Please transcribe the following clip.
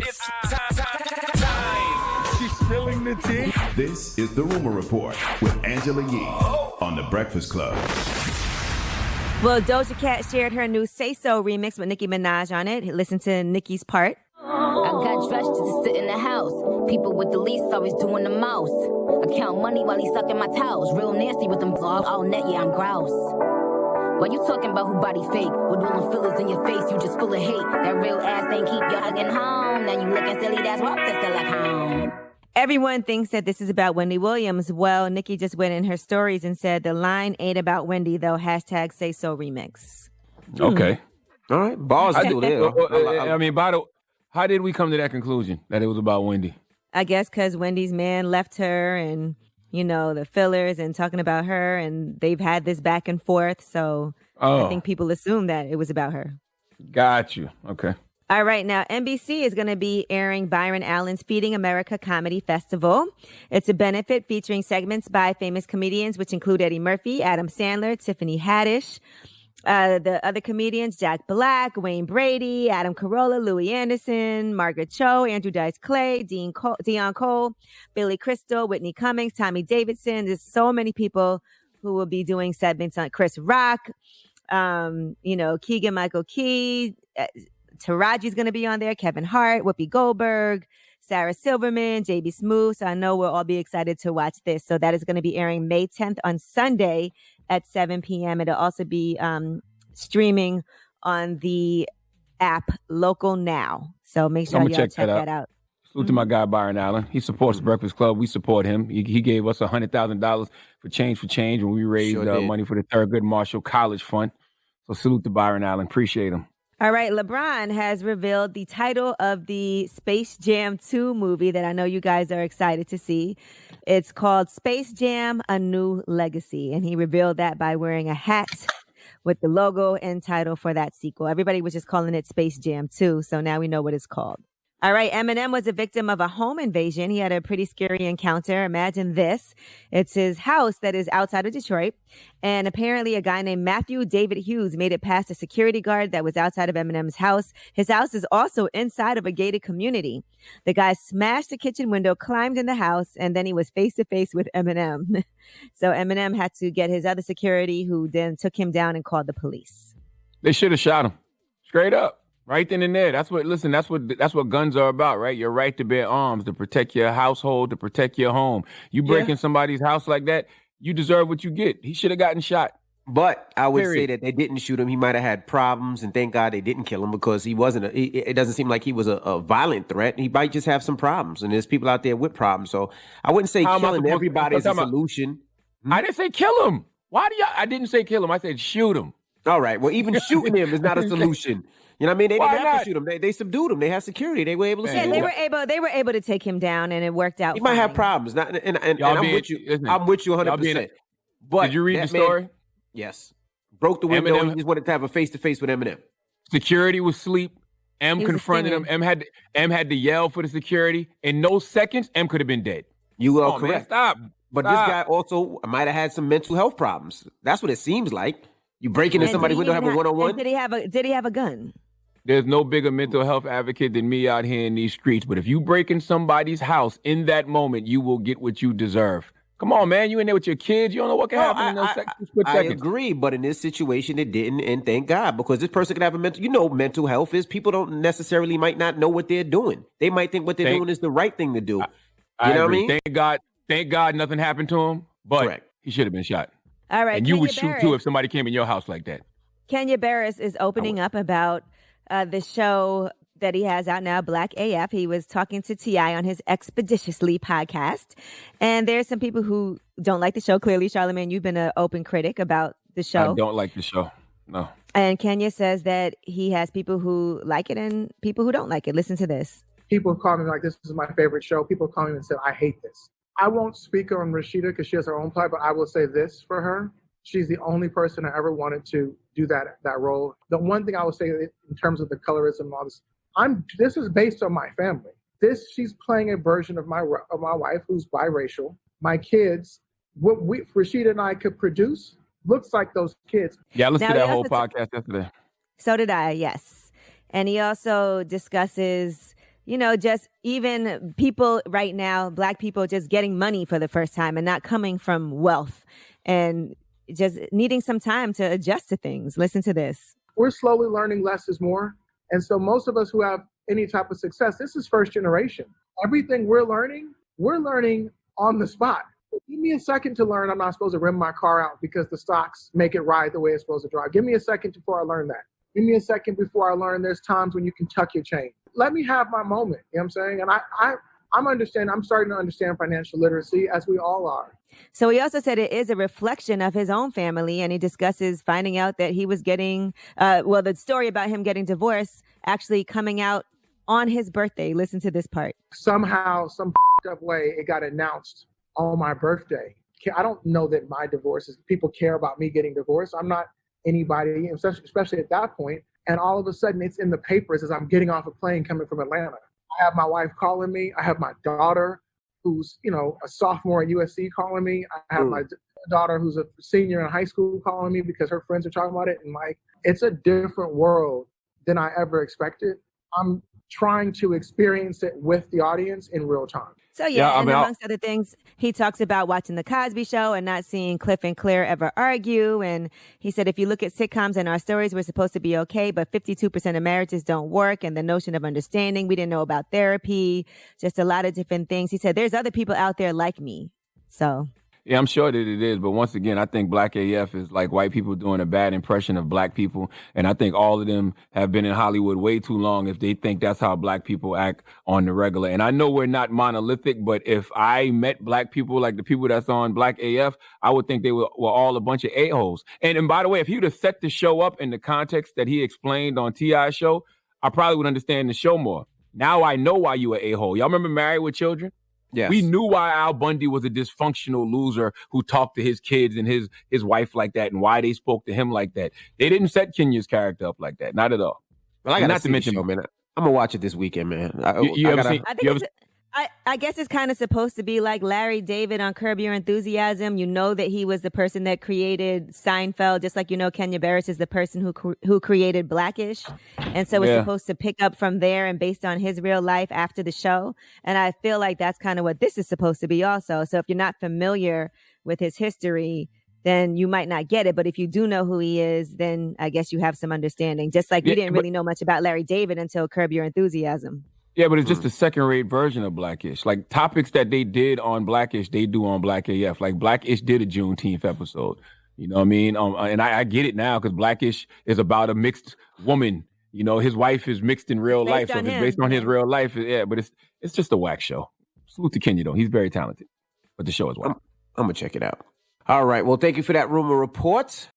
It's time. She's spilling the tea. This is The Rumor Report with Angela Yee on The Breakfast Club. Well, Doja Cat shared her new Say So remix with Nicki Minaj on it. Listen to Nicki's part. I got dressed just to sit in the house. People with the least always doing the most. I count money while he sucking my towels. Real nasty with them vlogs all net, yeah, I'm grouse. Why you talking about who body fake? With all them fillers in your face, you just full of hate. That real ass ain't keep you hugging home. Now you looking silly, that's what I'm still like home. Everyone thinks that this is about Wendy Williams. Well, Nicki just went in her stories and said the line ain't about Wendy, though. Hashtag Say So remix. Okay. All right. Bars are still there. I mean, how did we come to that conclusion that it was about Wendy? I guess because Wendy's man left her and, you know, the fillers and talking about her, and they've had this back and forth. So I think people assume that it was about her. Got you. Okay. All right. Now, NBC is going to be airing Byron Allen's Feeding America Comedy Festival. It's a benefit featuring segments by famous comedians, which include Eddie Murphy, Adam Sandler, Tiffany Haddish. The other comedians, Jack Black, Wayne Brady, Adam Carolla, Louis Anderson, Margaret Cho, Andrew Dice Clay, Dion Cole, Billy Crystal, Whitney Cummings, Tommy Davidson. There's so many people who will be doing segments on Chris Rock, Keegan Michael Key, Taraji's going to be on there, Kevin Hart, Whoopi Goldberg, Sarah Silverman, JB Smooth. So I know we'll all be excited to watch this. So that is going to be airing May 10th on Sunday at 7 p.m. It'll also be streaming on the app Local Now. So make sure y'all check that out. Salute to my guy, Byron Allen. He supports the Breakfast Club. We support him. He gave us $100,000 for Change when we raised money for the Thurgood Marshall College Fund. So salute to Byron Allen. Appreciate him. All right, LeBron has revealed the title of the Space Jam 2 movie that I know you guys are excited to see. It's called Space Jam: A New Legacy, and he revealed that by wearing a hat with the logo and title for that sequel. Everybody was just calling it Space Jam 2, so now we know what it's called. All right, Eminem was a victim of a home invasion. He had a pretty scary encounter. Imagine this. It's his house that is outside of Detroit. And apparently a guy named Matthew David Hughes made it past a security guard that was outside of Eminem's house. His house is also inside of a gated community. The guy smashed the kitchen window, climbed in the house, and then he was face to face with Eminem. So Eminem had to get his other security, who then took him down and called the police. They should have shot him. Straight up. Right then and there. That's what guns are about, right? Your right to bear arms, to protect your household, to protect your home. You break in somebody's house like that, you deserve what you get. He should have gotten shot. But I would say that they didn't shoot him. He might have had problems, and thank God they didn't kill him, because he wasn't. It doesn't seem like he was a violent threat. He might just have some problems, and there's people out there with problems. So I wouldn't say killing everybody is a solution. I didn't say kill him. I didn't say kill him. I said shoot him. All right. Well, even shooting him is not a solution. You know what I mean? They didn't have to shoot him. They subdued him. They had security. They were able to. Yeah, they were able to take him down, and it worked out. He might have problems. And I'm with you. I'm with you 100%. But did you read the story? Yes. Broke the window. And he just wanted to have a face-to-face with Eminem. Security was asleep. M confronted him. M had to yell for the security. In no seconds, M could have been dead. You are correct. Man, stop. But this guy also might have had some mental health problems. That's what it seems like. You break into somebody's window, have a one-on-one. Did he have a gun? There's no bigger mental health advocate than me out here in these streets. But if you break in somebody's house in that moment, you will get what you deserve. Come on, man. You in there with your kids. You don't know what can happen in those seconds. I agree. But in this situation, it didn't. And thank God, because this person can have a mental health is people don't necessarily might not know what they're doing. They might think what they're doing is the right thing to do. I agree. What I mean? Thank God nothing happened to him. But he should have been shot. All right. And you would shoot too if somebody came in your house like that. Kenya Barriss is opening up about the show that he has out now, Black AF. He was talking to T.I. on his Expeditiously podcast. And there's some people who don't like the show. Clearly, Charlamagne, you've been an open critic about the show. I don't like the show. No. And Kenya says that he has people who like it and people who don't like it. Listen to this. People call me like, this is my favorite show. People call me and say, I hate this. I won't speak on Rashida because she has her own plot, but I will say this for her. She's the only person I ever wanted to do that role. The one thing I will say in terms of the colorism and all this, this is based on my family. She's playing a version of my wife who's biracial. My kids, what Rashida and I could produce looks like those kids. Yeah, I listened to that whole podcast yesterday. So did I, yes. And he also discusses just even people right now, Black people just getting money for the first time and not coming from wealth and just needing some time to adjust to things. Listen to this. We're slowly learning less is more. And so most of us who have any type of success, this is first generation. Everything we're learning on the spot. Give me a second to learn I'm not supposed to rim my car out because the stocks make it ride the way it's supposed to drive. Give me a second before I learn that. Give me a second before I learn there's times when you can tuck your chain. Let me have my moment, you know what I'm saying? And I'm starting to understand financial literacy, as we all are. So he also said it is a reflection of his own family, and he discusses finding out that he was getting, the story about him getting divorced actually coming out on his birthday. Listen to this part. Somehow, some up way, it got announced on my birthday. I don't know that my divorce is, people care about me getting divorced. I'm not anybody, especially at that point. And all of a sudden it's in the papers as I'm getting off a plane coming from Atlanta. I have my wife calling me. I have my daughter who's, a sophomore at USC calling me. I have my daughter who's a senior in high school calling me because her friends are talking about it. And it's a different world than I ever expected. I'm trying to experience it with the audience in real time. So amongst other things, he talks about watching The Cosby Show and not seeing Cliff and Claire ever argue. And he said, if you look at sitcoms and our stories, we're supposed to be okay, but 52% of marriages don't work. And the notion of understanding, we didn't know about therapy, just a lot of different things. He said, there's other people out there like me. So... Yeah, I'm sure that it is. But once again, I think Black AF is like white people doing a bad impression of Black people. And I think all of them have been in Hollywood way too long if they think that's how Black people act on the regular. And I know we're not monolithic, but if I met Black people like the people that's on Black AF, I would think they were all a bunch of a-holes. And by the way, if he would have set the show up in the context that he explained on T.I.'s show, I probably would understand the show more. Now I know why you were a-hole. Y'all remember Married with Children? Yes. We knew why Al Bundy was a dysfunctional loser who talked to his kids and his wife like that and why they spoke to him like that. They didn't set Kenya's character up like that. Not at all. Well, I got to mention, man. I'm going to watch it this weekend, man. I guess it's kind of supposed to be like Larry David on Curb Your Enthusiasm. You know that he was the person that created Seinfeld, just like Kenya Barris is the person who created Blackish. And so it's supposed to pick up from there and based on his real life after the show. And I feel like that's kind of what this is supposed to be also. So if you're not familiar with his history, then you might not get it. But if you do know who he is, then I guess you have some understanding. Just like we didn't really know much about Larry David until Curb Your Enthusiasm. Yeah, but it's just a second-rate version of Blackish. Like, topics that they did on Blackish, they do on Black AF. Like, Blackish did a Juneteenth episode. You know what I mean? And I get it now because Blackish is about a mixed woman. His wife is mixed in real life, so if it's based on his real life, but it's just a whack show. Salute to Kenya, though. He's very talented. But the show is whack. I'm going to check it out. All right. Well, thank you for that rumor report.